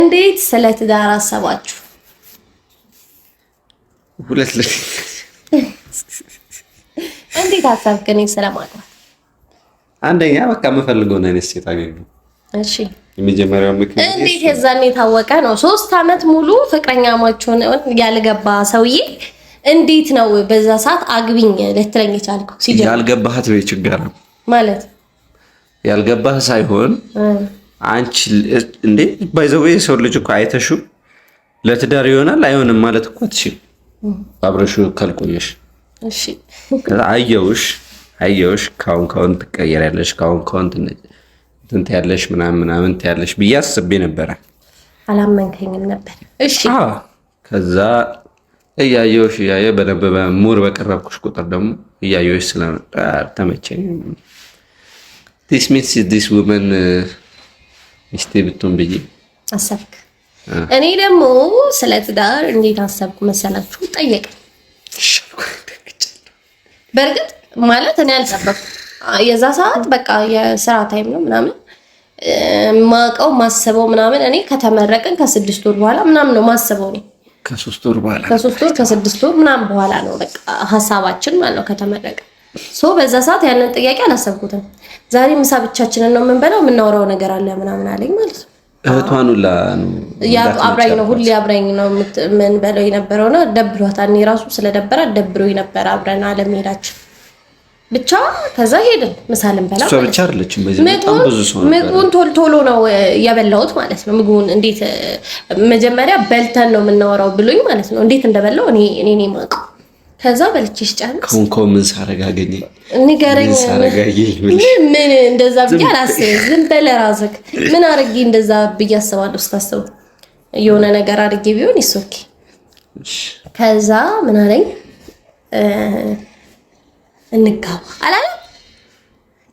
እንዴት ስለ ትዳር አሰባችሁ? ሁለት ልጅ እንዴት አሰብክ? እኔ ስለማግባት አንደኛ በቃ የምፈልገውን አይነት ሴት አገኘሁ። እሺ የመጀመሪያው ምክንያት እንዴት የዛኔ ታወቀ ነው? 3 አመት ሙሉ ፍቅረኛሞች ሆነው ያልገባ ሰውዬ እንዴት ነው በዛ ሰዓት አግቢኝ ልትለኝ የቻልከው? ሲጀምር ያልገባህት ወይ ችግር ነው ማለት ያልገባህ ሳይሆን አንቺ እንዴ ባይዘው ሰው ልጅ እኮ አይተሹ ለትዳር ይሆናል አይሆንም ማለት እኮ አትችል አብረሹ ካልቆየሽ። እሺ አየውሽ ካሁን ትቀየራለሽ ካሁን እንት ያለሽ ምናምን ያለሽ ብዬ አስቤ ነበር። አላመንከኝም ነበር። እሺ ከዛ እያየውሽ በነበበ ሙር በቀረብኩሽ ቁጥር ደግሞ እያየውሽ ስለመጣ ተመቸኝ። this woman ሚስቴ ብትሆን ብዬ አሰብክ። እኔ ደግሞ ስለ ትዳር እንዴት አሰብኩ መሰላችሁ? ጠየቀ። በእርግጥ ማለት እኔ አልጠበቅኩም። የዛ ሰዓት በቃ የስራ ታይም ነው ምናምን ማቀው ማሰበው ምናምን እኔ ከተመረቀን ከ6 ወር በኋላ ምናምን ነው ማሰበው ነው። ከ3 ወር በኋላ ከ6 ወር ምናምን በኋላ ነው በቃ ሐሳባችን ማለት ነው ከተመረቀ። በዛ ሰዓት ያንን ጥያቄ አላሰብኩትም። ዛሬ ምሳ ብቻችንን ነው የምንበላው የምናወራው ነገር አለ ምናምን አለኝ ማለት ነው። እህቷን ሁላ ነው አብራኝ ነው ሁሌ አብራኝ ነው ምን በለው የነበረውና ደብሯታል። እኔ ራሱ ስለደበራ ደብሮኝ ነበር አብረን አለመሄዳችን ብቻ። ከዛ ሄድን ምሳ ልንበላ እሷ ብቻ አይደለችም በዚህ በጣም ብዙ ሰው ነበር። ምግቡን ቶሎ ነው ያበላሁት ማለት ነው። ምግቡን እንዴት መጀመሪያ በልተን ነው የምናወራው ብሎኝ ማለት ነው። እንዴት እንደበላው እኔ ማውቀው። ከዛ በልቼሽ ጫንኩ። ምን ሳረጋገኝ ንገረኝ። ምን እንደዛ ብዬ አላስብም። ዝም በለ ራስክ ምን አርጌ እንደዛ ብዬ አስባለሁ። ስታስበው የሆነ ነገር አርጌ ቢሆን ይሶኪ። ከዛ ምን አለኝ እንጋባ አላለ።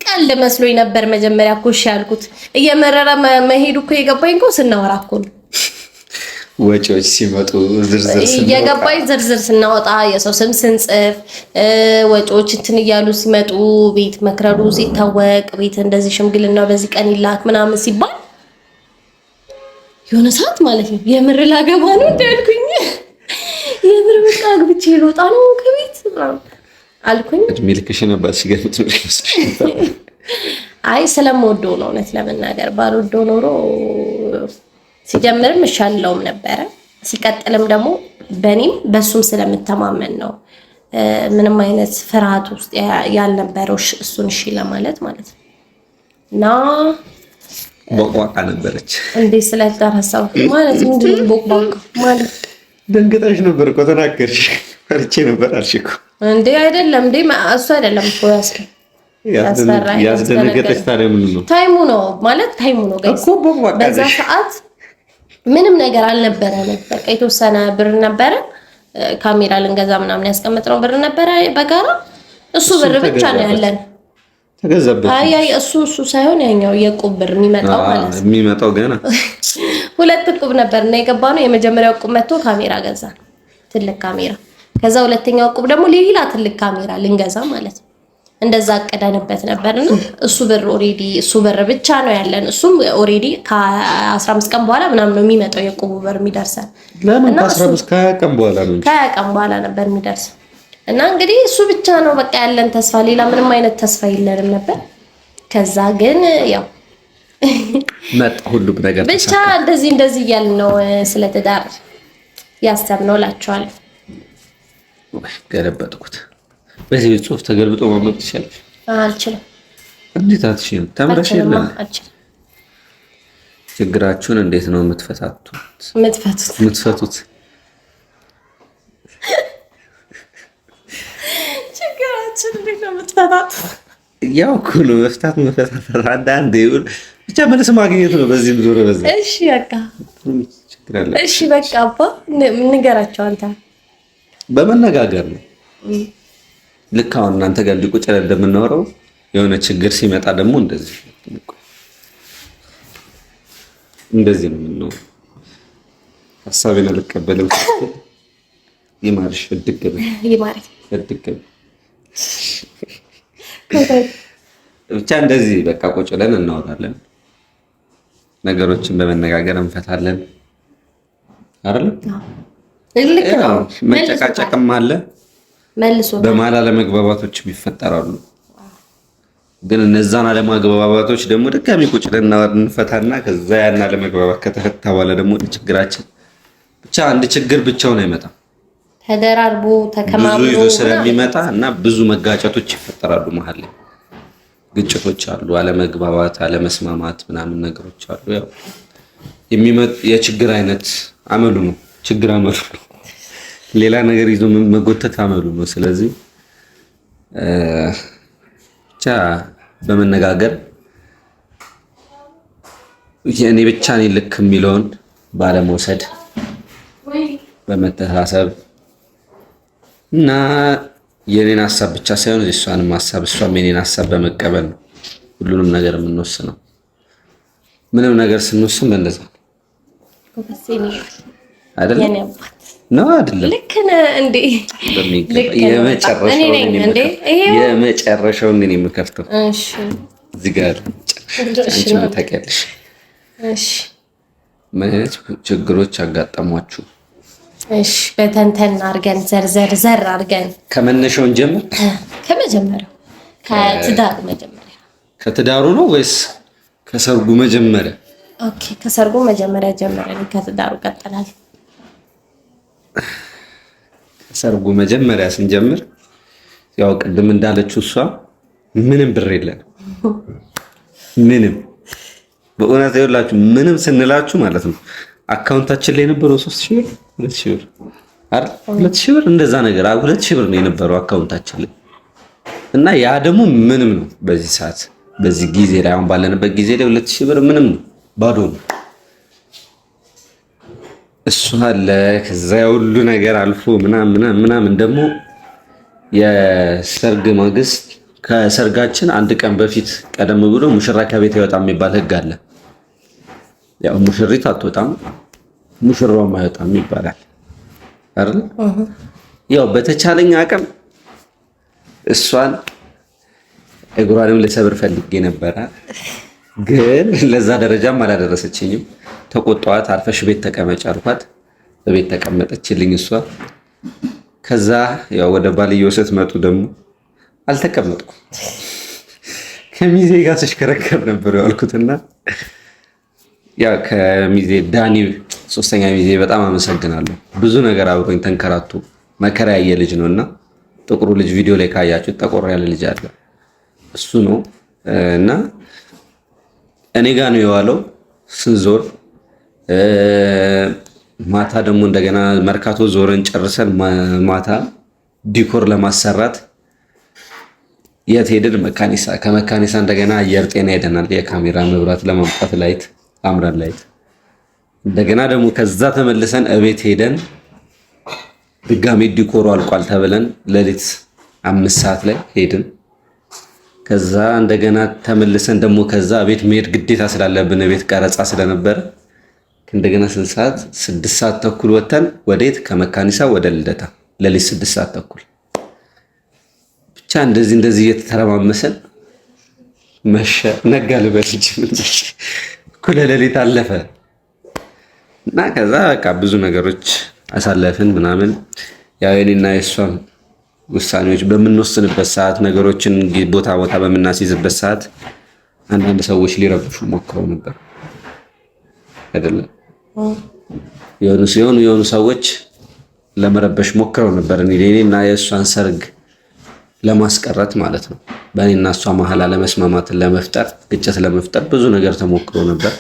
ቀልድ መስሎኝ ነበር መጀመሪያ እኮ እሺ ያልኩት። እየመረረ መሄዱ እኮ የገባኝ እኮ ስናወራ እኮ ነው። ወጪዎች ሲመጡ ዝርዝር ስናወጣ የሰው ስም ስንጽፍ ወጪዎች እንትን እያሉ ሲመጡ ቤት መክረሩ ሲታወቅ ቤት እንደዚህ ሽምግልና በዚህ ቀን ይላክ ምናምን ሲባል የሆነ ሰዓት ማለት ነው የምር ላገባ ነው እንዳልኩኝ የምር በቃ አግብቼ ልወጣ ነው ከቤት አልኩኝ። እድሜ ልክሽ ነበር ሲገምት ነው። አይ ስለምወደው ነው እውነት ለመናገር ባልወደው ኖሮ ሲጀምርም እሻለውም ነበረ። ሲቀጥልም ደግሞ በኔም በሱም ስለምተማመን ነው ምንም አይነት ፍርሃት ውስጥ ያልነበረው እሱን እሺ ለማለት ማለት ነው። እና ቦቅቧቃ ነበረች እንዴ ስለተራሳው ማለት ምንድነው ቦቅቧቃ ማለት? ደንገጣሽ ነበር እኮ ተናገርሽ። ፈርቼ ነበር አልሽ እኮ እንዴ አይደለም እንዴ እሱ አይደለም እኮ ያስደነገጠች ታዲያ ምን ነው? ታይሙ ነው ማለት ታይሙ ነው ጋይስ። በዛ ሰዓት ምንም ነገር አልነበረንም። በቃ የተወሰነ ብር ነበረ ካሜራ ልንገዛ ምናምን ያስቀመጥነው ብር ነበረ በጋራ እሱ ብር ብቻ ነው ያለን። ተገዛበት። አይ እሱ ሳይሆን ያኛው የቁብ ብር የሚመጣው ማለት ነው። የሚመጣው ገና 2 ቁብ ነበር እና የገባነው የመጀመሪያው ቁብ መጥቶ ካሜራ ገዛ ትልቅ ካሜራ። ከዛ ሁለተኛው ቁብ ደግሞ ሌላ ትልቅ ካሜራ ልንገዛ ማለት ነው። እንደዛ አቀዳንበት ነበርና እሱ ብር ብቻ ነው ያለን። እሱም ኦሬዲ ከ15 ቀን በኋላ ምናምን ነው የሚመጣው የቁቡ ብር የሚደርሰን። ለምን ከ15 ቀን በኋላ ነው? ከቀን በኋላ ነበር የሚደርሰው። እና እንግዲህ እሱ ብቻ ነው በቃ ያለን ተስፋ፣ ሌላ ምንም አይነት ተስፋ የለንም ነበር። ከዛ ግን ያው መጣ ሁሉም ነገር ብቻ እንደዚህ እያልን ነው ስለ ትዳር ያሰብነው እላችኋለሁ። ገለበጥኩት። በዚህ ጽሁፍ ተገልብጦ ማመጥ ይችላል? አልችልም። እንዴት አትችልም? ተምረሽ የለ? ችግራችሁን እንዴት ነው የምትፈቱት? ችግራችን እንዴት ነው የምትፈታቱት? ያው እኮ ነው መፍታት አንዳንዴ ብቻ መልስ ማግኘት ነው። በዚህም ዞረ በዛ። እሺ በቃ እሺ በቃ አባ ንገራቸው አንተ። በመነጋገር ነው ልክ አሁን እናንተ ጋር ቁጭ ብለን እንደምናወራው የሆነ ችግር ሲመጣ ደግሞ እንደዚህ ነው ነው ሐሳቤን አልቀበልም። ይማርሽ እድገበ ብቻ እንደዚህ በቃ ቁጭ ብለን እናወራለን። ነገሮችን በመነጋገር እንፈታለን። አይደል? ልክ ነው። መጨቃጨቅም አለ መልሶ በመሀል አለመግባባቶች ይፈጠራሉ። ግን እነዛን አለመግባባቶች ደግሞ ድጋሚ ቁጭ ብለን እንፈታና ከዛ ያን አለመግባባት ከተፈታ በኋላ ደግሞ ችግራችን ብቻ አንድ ችግር ብቻውን አይመጣም። ተደራርቦ ተከማምሎ ብዙ ይዞ ስለሚመጣ እና ብዙ መጋጨቶች ይፈጠራሉ። መሀል ላይ ግጭቶች አሉ፣ አለመግባባት፣ አለመስማማት ምናምን ነገሮች አሉ። ያው የሚመጣ የችግር አይነት አመሉ ነው። ችግር አመሉ ነው። ሌላ ነገር ይዞ መጎተት አመሉ ነው። ስለዚህ ብቻ በመነጋገር የኔ ብቻ ነኝ ልክ የሚለውን ባለመውሰድ በመተሳሰብ እና የኔን ሀሳብ ብቻ ሳይሆን የእሷንም ሀሳብ እሷም የኔን ሀሳብ በመቀበል ነው ሁሉንም ነገር የምንወስነው። ምንም ነገር ስንወስን በእንደዛ አይደል? ነው አይደለም? ልክ ነህ እንዴ? የመጨረሻውን እኔ የምከፍተው እሺ፣ እዚህ ጋር አንቺ ታውቂያለሽ። እሺ፣ ምን አይነት ችግሮች አጋጠሟችሁ? እሺ፣ በተንተን አድርገን ዘር አድርገን ከመነሻውን ጀምር። ከመጀመሪያው ከትዳሩ መጀመሪያ ከትዳሩ ነው ወይስ ከሰርጉ መጀመሪያ? ኦኬ፣ ከሰርጉ መጀመሪያ ጀምረን ከትዳሩ ቀጥላል። ከሰርጉ መጀመሪያ ስንጀምር ያው ቅድም እንዳለችው እሷ ምንም ብር የለን ምንም በእውነት ይኸውላችሁ ምንም ስንላችሁ ማለት ነው አካውንታችን ላይ የነበረው 3000 ብር 2000 ብር አይደል 2000 ብር እንደዛ ነገር 2000 ብር ነው የነበረው አካውንታችን ላይ እና ያ ደግሞ ምንም ነው በዚህ ሰዓት በዚህ ጊዜ ላይ አሁን ባለንበት ጊዜ ላይ 2000 ብር ምንም ነው ባዶ ነው። እሱ አለ ከዛ ሁሉ ነገር አልፎ ምናምን ደግሞ የሰርግ ማግስት ከሰርጋችን አንድ ቀን በፊት ቀደም ብሎ ሙሽራ ከቤት አይወጣም የሚባል ህግ አለ። ያው ሙሽሪት አትወጣም ሙሽራውም አይወጣም ይባላል አይደል? ያው በተቻለኝ አቅም እሷን እግሯንም ለሰብር ፈልጌ ነበረ፣ ግን ለዛ ደረጃም አላደረሰችኝም። ተቆጣኋት። አርፈሽ ቤት ተቀመጭ አልኳት። በቤት ተቀመጠችልኝ እሷ። ከዛ ያው ወደ ባልየው ስትመጡ ደግሞ አልተቀመጥኩም። ከሚዜ ጋር ተሽከረከር ነበር ያልኩትና ያ ከሚዜ ዳኒ ሶስተኛ ሚዜ በጣም አመሰግናለሁ። ብዙ ነገር አብሮኝ ተንከራቱ መከራ ያየ ልጅ ነውና ጥቁሩ ልጅ ቪዲዮ ላይ ካያችሁ ጠቆር ያለ ልጅ አለ እሱ ነው እና እኔ ጋር ነው የዋለው ስንዞር ማታ ደግሞ እንደገና መርካቶ ዞረን ጨርሰን ማታ ዲኮር ለማሰራት የት ሄድን? መካኒሳ። ከመካኒሳ እንደገና አየር ጤና ሄደናል የካሜራ መብራት ለማምጣት ላይት አምራን ላይት። እንደገና ደግሞ ከዛ ተመልሰን እቤት ሄደን ድጋሜ ዲኮሩ አልቋል ተብለን ሌሊት 5 ሰዓት ላይ ሄድን። ከዛ እንደገና ተመልሰን ደግሞ ከዛ ቤት መሄድ ግዴታ ስላለብን ቤት ቀረጻ ስለነበረ እንደገና 6 ሰዓት ተኩል ወተን ወዴት ከመካኒሳ ወደ ልደታ ሌሊት 6 ሰዓት ተኩል ብቻ እንደዚህ እየተተረማመሰን መሸ ነጋ ልበል እንጂ ምን እኩለ ሌሊት አለፈ እና ከዛ በቃ ብዙ ነገሮች አሳለፍን ምናምን። ያው የኔና የሷን ውሳኔዎች በምንወስንበት ሰዓት ነገሮችን ቦታ በምናስይዝበት ሰዓት አንዳንድ ሰዎች ሊረብሹ ሞክረው ነበር አይደለም? የሆኑ ሰዎች ለመረበሽ ሞክረው ነበር እኔና የእሷን ሰርግ ለማስቀረት ማለት ነው። በእኔና እሷ መሀል አለመስማማትን ለመፍጠር ግጭት ለመፍጠር ብዙ ነገር ተሞክሮ ነበር፣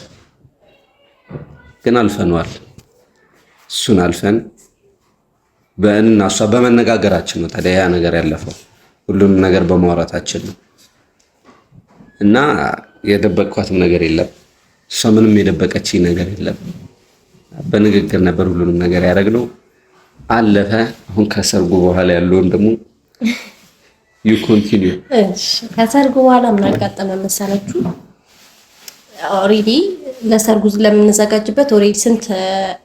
ግን አልፈነዋል። እሱን አልፈን በእኔና እሷ በመነጋገራችን ነው ታዲያ ያ ነገር ያለፈው፣ ሁሉንም ነገር በማውራታችን ነው። እና የደበቅኳትም ነገር የለም፣ እሷ ምንም የደበቀችኝ ነገር የለም። በንግግር ነበር ሁሉንም ነገር ያደረግነው። አለፈ። አሁን ከሰርጉ በኋላ ያለውን ደግሞ ዩ ኮንቲኒው። እሺ፣ ከሰርጉ በኋላ ምን አጋጠመ መሰላችሁ? ኦሬዲ ለሰርጉ ለምንዘጋጅበት ኦሬዲ ስንት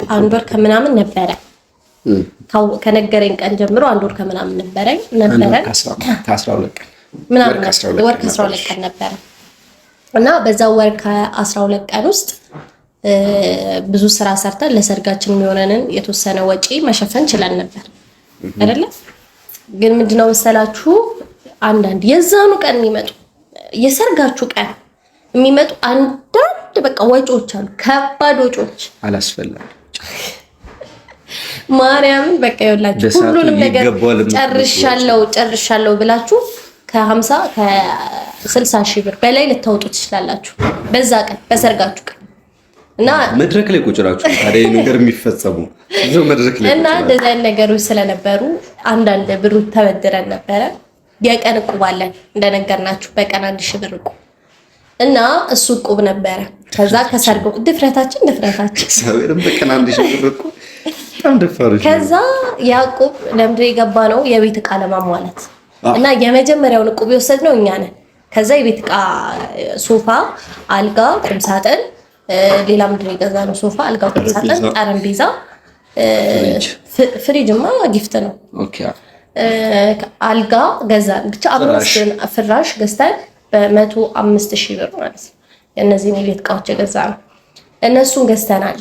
አንድ ወር ከምናምን ነበረ። ከነገረኝ ቀን ጀምሮ አንድ ወር ከምናምን ነበረ ከ12 ቀን ምናምን ወር ከ12 ቀን ነበረ እና በዛ ወር ከ12 ቀን ውስጥ ብዙ ስራ ሰርተን ለሰርጋችን የሚሆነንን የተወሰነ ወጪ መሸፈን ችለን ነበር አይደለ? ግን ምንድነው መሰላችሁ አንዳንድ የዛኑ ቀን የሚመጡ የሰርጋችሁ ቀን የሚመጡ አንዳንድ በቃ ወጪዎች አሉ፣ ከባድ ወጪዎች አላስፈላጊ ማርያምን በቃ ይኸውላችሁ ሁሉንም ነገር ጨርሻለሁ ብላችሁ ከ50 ከ60 ሺህ ብር በላይ ልታወጡ ትችላላችሁ በዛ ቀን በሰርጋችሁ ቀን እና መድረክ ላይ ቁጭራችሁ ታዲያ ነገር የሚፈጸሙ እዛው መድረክ ላይ እና እንደዛ ነገሮች ስለነበሩ አንዳንድ ብሩ ተበድረን ነበረ። የቀን ዕቁብ አለን እንደነገርናችሁ በቀን 1000 ብር ዕቁብ እና እሱ ዕቁብ ነበረ። ከዛ ከሰርጉ ድፍረታችን ሰውንም በቀን 1000 ብር ዕቁብ በጣም ደፋሮች። ከዛ ያዕቁብ ለምድር የገባ ነው የቤት ዕቃ ለማሟላት እና የመጀመሪያውን ዕቁብ የወሰድነው እኛ ነን። ከዛ የቤት ዕቃ ሶፋ፣ አልጋ፣ ቁም ሳጥን ሌላ ምንድን ነው የገዛነው? ሶፋ፣ አልጋ፣ ቁም ሳጥን፣ ጠረጴዛ፣ ፍሪጅማ ጊፍት ነው። ኦኬ አልጋ ገዛን። ብቻ አምስት ፍራሽ ገዝተን በ105,000 ብር ማለት ነው። የእነዚህን የቤት ዕቃዎች የገዛነው እነሱን ገዝተናል።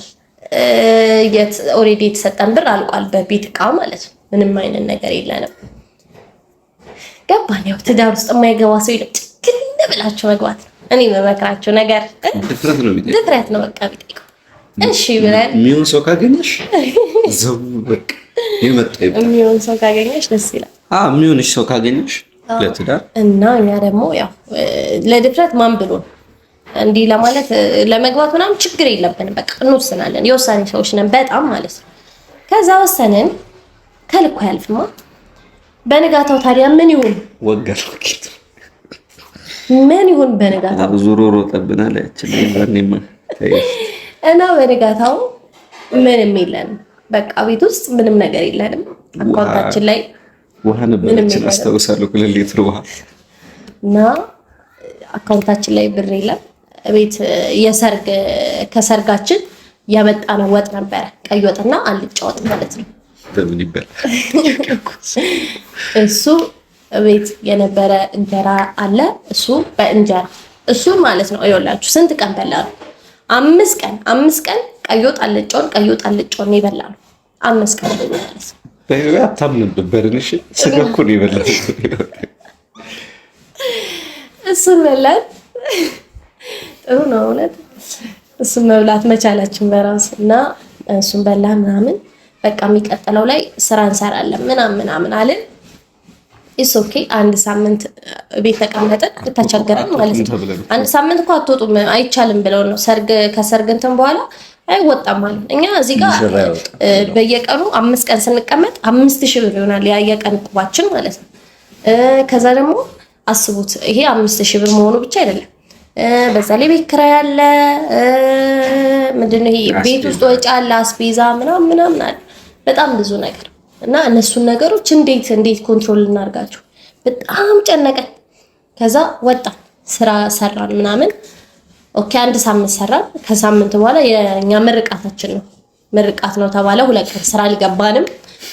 ኦልሬዲ የተሰጠን ብር አልቋል በቤት ዕቃ ማለት ነው። ምንም አይነት ነገር የለንም። ገባን። ያው ትዳር ውስጥ የማይገባ ሰው ይለጭ ግን ብላችሁ መግባት ነው። እኔ የምመክራችሁ ነገር ድፍረት ነው። በቃ ቢጠይቀው እሺ ብለን የሚሆን ሰው ካገኘሽ ዘው በቃ የሚሆን ሰው ካገኘሽ ደስ ይላል። የሚሆንሽ ሰው ካገኘሽ ለትዳር እና እኛ ደግሞ ያው ለድፍረት ማን ብሎን እንዲህ ለማለት ለመግባት ምናምን ችግር የለብንም። በቃ እንወስናለን። የውሳኔ ሰዎች ነን በጣም ማለት ነው። ከዛ ወሰንን። ከልኩ ያልፍማ። በንጋታው ታዲያ ምን ይሁን ወገርኪት ምን ይሁን በንጋታው ዙሮ ሮጠብናል ያችላልማ እና በንጋታው ምንም የለንም። በቃ ቤት ውስጥ ምንም ነገር የለንም። አካውንታችን ላይ ውሃ ነበረችን አስታውሳለሁ፣ 2 ሊትር ውሃ እና አካውንታችን ላይ ብር የለም። ቤት ከሰርጋችን ያመጣነው ወጥ ነበረ፣ ቀይ ወጥና አልጫ ወጥ ማለት ነው። በምን ይበላል እሱ ቤት የነበረ እንጀራ አለ። እሱ በእንጀራ እሱ ማለት ነው። ይኸውላችሁ ስንት ቀን በላነው? 5 ቀን ቀይ ወጥ አልጫውን ይበላሉ። 5 ቀን ማለት ነው። በጣም ነበር። እሺ ስጋ እኮ ነው ይበላል። እሱን በላን። ጥሩ ነው እውነት። እሱን መብላት መቻላችን በራሱ እና እሱን በላ ምናምን በቃ የሚቀጥለው ላይ ስራ እንሰራለን ምናምን አለን። ኢስ ኦኬ። 1 ሳምንት ቤት ተቀመጠን ተቸገረን ማለት ነው። 1 ሳምንት እኮ አትወጡም አይቻልም ብለው ነው ከሰርግ እንትን በኋላ አይወጣም ማለት እኛ እዚህ ጋር በየቀኑ 5 ቀን ስንቀመጥ 5,000 ብር ይሆናል ያ የቀን ዕቁባችን ማለት ነው። ከዛ ደግሞ አስቡት ይሄ 5,000 ብር መሆኑ ብቻ አይደለም። በዛ ላይ ቤት ኪራይ አለ፣ ምንድነው ይሄ ቤት ውስጥ ወጪ አለ፣ አስቤዛ ምናምን አለ፣ በጣም ብዙ ነገር እና እነሱን ነገሮች እንዴት ኮንትሮል እናርጋቸው በጣም ጨነቀን። ከዛ ወጣን ስራ ሰራን ምናምን ኦኬ 1 ሳምንት ሰራን። ከሳምንት በኋላ የኛ ምርቃት ነው ተባለ። 2 ቀን ስራ አልገባንም።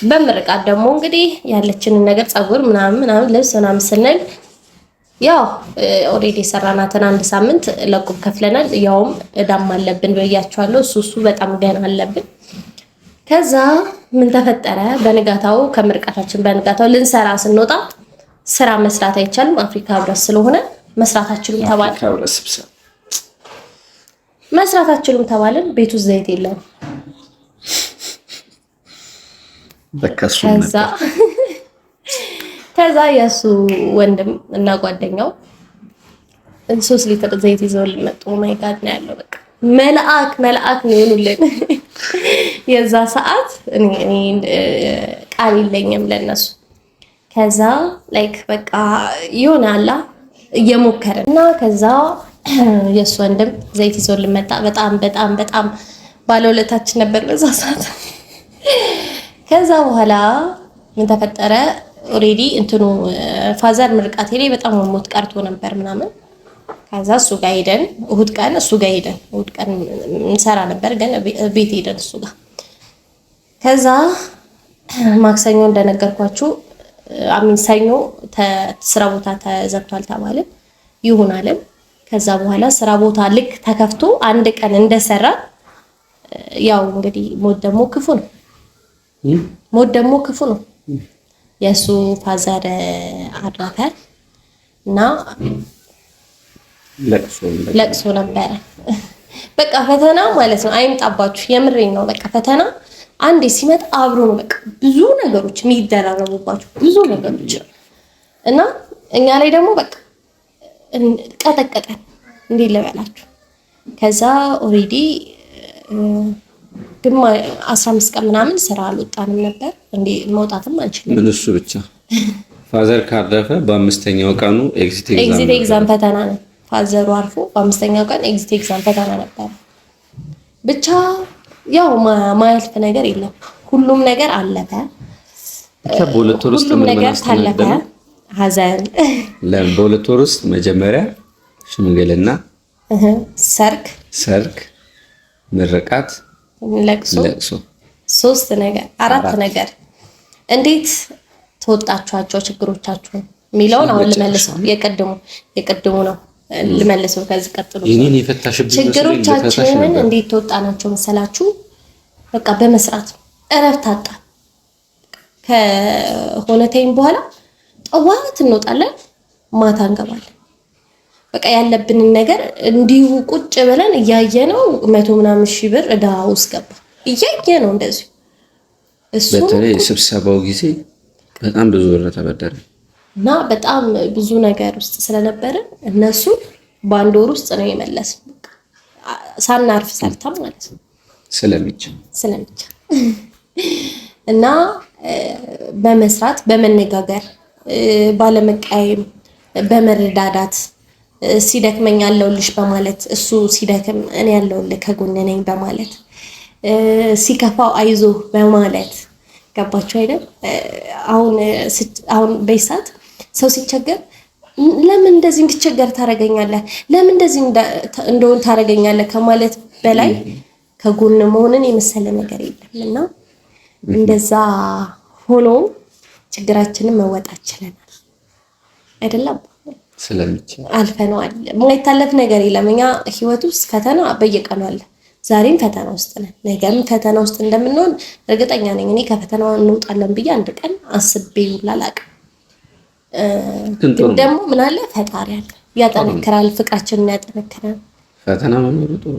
በምርቃት ደግሞ እንግዲህ ያለችንን ነገር ፀጉር ምናምን ልብስ ምናምን ስንል ያው ኦሬዲ ሰራናትን 1 ሳምንት ለቁብ ከፍለናል። ያውም እዳም አለብን ብያቸዋለሁ። እሱ በጣም ገና አለብን። ከዛ ምን ተፈጠረ? ከምርቃታችን በንጋታው ልንሰራ ስንወጣ ስራ መስራት አይቻልም አፍሪካ ህብረት ስለሆነ መስራታችንም ተባልን። ቤቱ ዘይት የለም። ከዛ የሱ ወንድም እና ጓደኛው 3 ሊትር ዘይት ይዘው ሊመጡ ማይ ጋድ ነው ያለው። በቃ መልአክ ነው ይሉልን። የዛ ሰዓት እኔ ቃል የለኝም ለነሱ። ከዛ ላይክ በቃ ይሆናል እየሞከርን እና ከዛ የሱ ወንድም ዘይት ይዘው ሊመጣ በጣም ባለውለታችን ነበር በዛ ሰዓት። ከዛ በኋላ ምን ተፈጠረ? ኦሬዲ እንትኑ ፋዘር ምርቃቴ ላይ በጣም ሞት ቀርቶ ነበር ምናምን። ከዛ እሱ ጋር ሄደን እሁድ ቀን እንሰራ ነበር ግን ቤት ሄደን እሱ ጋር። ከዛ ማክሰኞ እንደነገርኳችሁ ሰኞ ስራ ቦታ ተዘግቷል ተባለ። ይሁን አለን። ከዛ በኋላ ስራ ቦታ ልክ ተከፍቶ 1 ቀን እንደሰራ ያው እንግዲህ ሞት ደግሞ ክፉ ነው። ሞት ደግሞ ክፉ ነው። የእሱ ፋዘር አረፈ እና ለቅሶ ነበረ። በቃ ፈተና ማለት ነው። አይምጣባችሁ፣ የምሬን ነው። በቃ ፈተና አንዴ ሲመጣ አብሮ ነው በቃ ብዙ ነገሮች የሚደራረቡባችሁ ብዙ ነገሮች እና እኛ ላይ ደግሞ በቃ ቀጠቀጠን። እንዴት ልበላችሁ? ከዛ ኦሬዲ ግን 15 ቀን ምናምን ስራ አልወጣንም ነበር። እንዴ መውጣትም አንችልም። ምን እሱ ብቻ ፋዘር ካረፈ በአምስተኛው ቀኑ ኤግዚት ኤግዛም ፈተና ነው። ፋዘሩ አርፎ በአምስተኛው ቀን ኤግዚት ኤግዛም ፈተና ነበር። ብቻ ያው ማያልፍ ነገር የለም። ሁሉም ነገር አለፈ። ብቻ በሁለት ወር ውስጥ ሁሉም ነገር ታለፈ። ሀዘን በሁለት ወር ውስጥ መጀመሪያ ሽምግልና፣ ሰርግ፣ ምርቃት፣ ለቅሶ፣ 3 ነገር 4 ነገር። እንዴት ተወጣችኋቸው ችግሮቻችሁን የሚለውን አሁን ልመልሰው። የቅድሙ ነው ልመልሰው። ከዚህ ቀጥሎ ችግሮቻችንን እንዴት ተወጣናቸው መሰላችሁ? በቃ በመስራት እረፍት አጣ። ከሆነ ታይም በኋላ ጠዋት እንወጣለን፣ ማታ እንገባለን። በቃ ያለብንን ነገር እንዲሁ ቁጭ ብለን እያየነው 100 ምናምን ሺህ ብር ዕዳ ውስጥ ገባ። እያየነው እንደዚሁ እሱ በተለይ ስብሰባው ጊዜ በጣም ብዙ ብር ተበደረ እና በጣም ብዙ ነገር ውስጥ ስለነበርን እነሱ በአንድ ወር ውስጥ ነው የመለስ። ሳናርፍ ሰርተም ማለት ነው ስለሚቻል እና በመስራት በመነጋገር ባለመቃየም በመረዳዳት ሲደክመኝ ያለውልሽ በማለት እሱ ሲደክም እኔ ያለውልህ ከጎን ነኝ በማለት ሲከፋው አይዞ በማለት ገባችሁ አይደል? አሁን በይሳት ሰው ሲቸገር ለምን እንደዚህ እንድቸገር ታረገኛለህ፣ ለምን እንደዚህ እንደሆን ታረገኛለህ ከማለት በላይ ከጎን መሆንን የመሰለ ነገር የለም። እና እንደዛ ሆኖ ችግራችንን መወጣት ችለናል አይደለም? ስለሚቻል አልፈነዋል። የማይታለፍ ነገር የለም። እኛ ህይወት ውስጥ ፈተና በየቀኑ አለ። ዛሬም ፈተና ውስጥ ነን፣ ነገም ፈተና ውስጥ እንደምንሆን እርግጠኛ ነኝ። እኔ ከፈተናው እንውጣለን ብዬ አንድ ቀን አስቤ ሁላ አላውቅም። ግን ደግሞ ምን አለ ፈጣሪ አለ፣ ያጠነክራል፣ ፍቅራችንን ያጠነክራል። ፈተና መኖሩ ጥሩ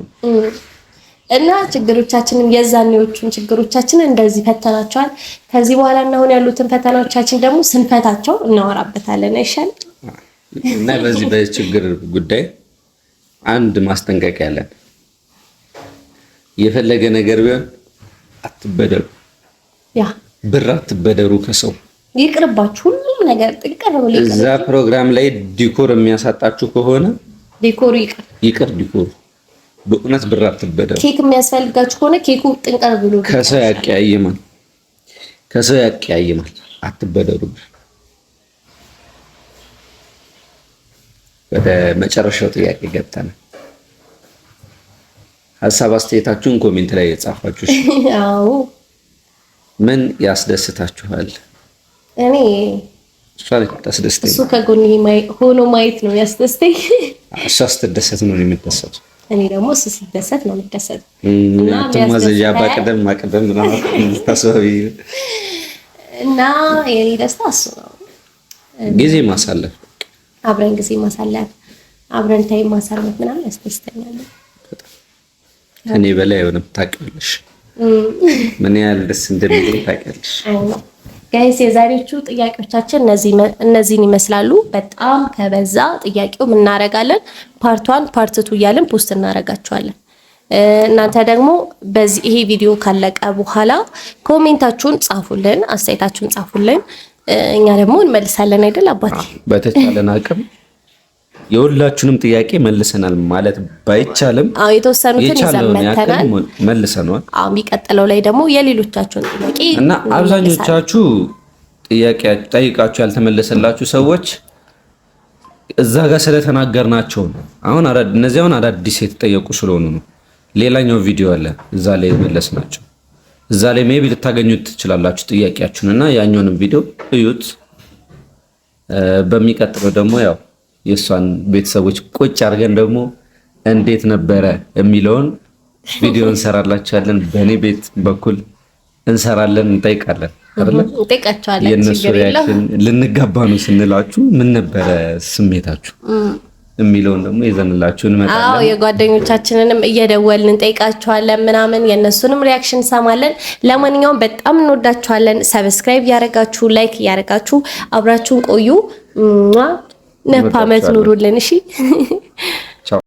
እና ችግሮቻችንን የዛኔዎቹን ችግሮቻችንን እንደዚህ ፈተናቸዋል። ከዚህ በኋላ እና አሁን ያሉትን ፈተናዎቻችን ደግሞ ስንፈታቸው እናወራበታለን አይሻልም? እና በዚህ በችግር ጉዳይ አንድ ማስጠንቀቂያ ያለን፣ የፈለገ ነገር ቢሆን አትበደሩ። ብር አትበደሩ ከሰው ይቅርባችሁ። ሁሉም ነገር ጥንቅር ብሎ እዛ ፕሮግራም ላይ ዲኮር የሚያሳጣችሁ ከሆነ ዲኮሩ ይቅር። ዲኮሩ በእውነት ብር አትበደሩ። ኬክ የሚያስፈልጋችሁ ከሆነ ኬኩ ጥንቅር ብሎ ከሰው ያቀያይማል። አትበደሩ። ወደ መጨረሻው ጥያቄ ገብተናል። ሀሳብ አስተያየታችሁን ኮሜንት ላይ የጻፋችሁ። አዎ ምን ያስደስታችኋል? እኔ ታስደስተኝ። እሱ ከጎኔ ሆኖ ማየት ነው ያስደስተኝ። እሷ ስትደሰት ነው የምትደሰተው። እኔ ደግሞ እሱ ሲደሰት ነው የምትደሰተው። እና ተማዘጃ ማቀደም ምናምን ታስባቢ እና የኔ ደስታ እሱ ነው። ጊዜ ማሳለፍ፣ አብረን ጊዜ ማሳለፍ፣ አብረን ታይም ማሳለፍ ምናምን ያስደስተኛል። ከኔ በላይ የሆነም ታውቂያለሽ ምን ያህል ደስ እንደሚል ታውቂያለሽ። ጋይስ የዛሬዎቹ ጥያቄዎቻችን እነዚህን ይመስላሉ። በጣም ከበዛ ጥያቄው እናደርጋለን ፓርት 1 ፓርት 2 እያልን ፖስት እናደርጋቸዋለን። እናንተ ደግሞ በዚህ ይሄ ቪዲዮ ካለቀ በኋላ ኮሜንታችሁን ጻፉልን፣ አስተያየታችሁን ጻፉልን። እኛ ደግሞ እንመልሳለን አይደል አባቴ? በተቻለን አቅም የሁላችሁንም ጥያቄ መልሰናል ማለት ባይቻልም የተወሰኑትን ይዘመተናል መልሰናል። የሚቀጥለው ላይ ደግሞ የሌሎቻችሁን ጥያቄ እና አብዛኞቻችሁ ጥያቄ ጠይቃችሁ ያልተመለሰላችሁ ሰዎች እዛ ጋር ስለተናገርናቸው ነው። አሁን እነዚህ አዳዲስ የተጠየቁ ስለሆኑ ነው። ሌላኛው ቪዲዮ አለ እዛ ላይ መለስናቸው። እዛ ላይ ሜቢ ልታገኙት ትችላላችሁ ጥያቄያችሁን እና ያኛውንም ቪዲዮ እዩት። በሚቀጥለው ደግሞ ያው የሷን ቤተሰቦች ቁጭ አድርገን ደግሞ እንዴት ነበረ የሚለውን ቪዲዮ እንሰራላችኋለን። በእኔ ቤት በኩል እንሰራለን፣ እንጠይቃለን አይደል? እንጠይቃችኋለን። የነሱ ሪአክሽን ልንጋባ ነው ስንላችሁ ምን ነበረ ስሜታችሁ የሚለውን ደግሞ ይዘንላችሁ እንመጣለን። አዎ የጓደኞቻችንንም እየደወልን እንጠይቃችኋለን ምናምን የነሱንም ሪአክሽን ሰማለን። ለማንኛውም በጣም እንወዳችኋለን። ሰብስክራይብ ያደረጋችሁ ላይክ ያደረጋችሁ አብራችሁን ቆዩ። ነፋ አመት ኑሩልን። እሺ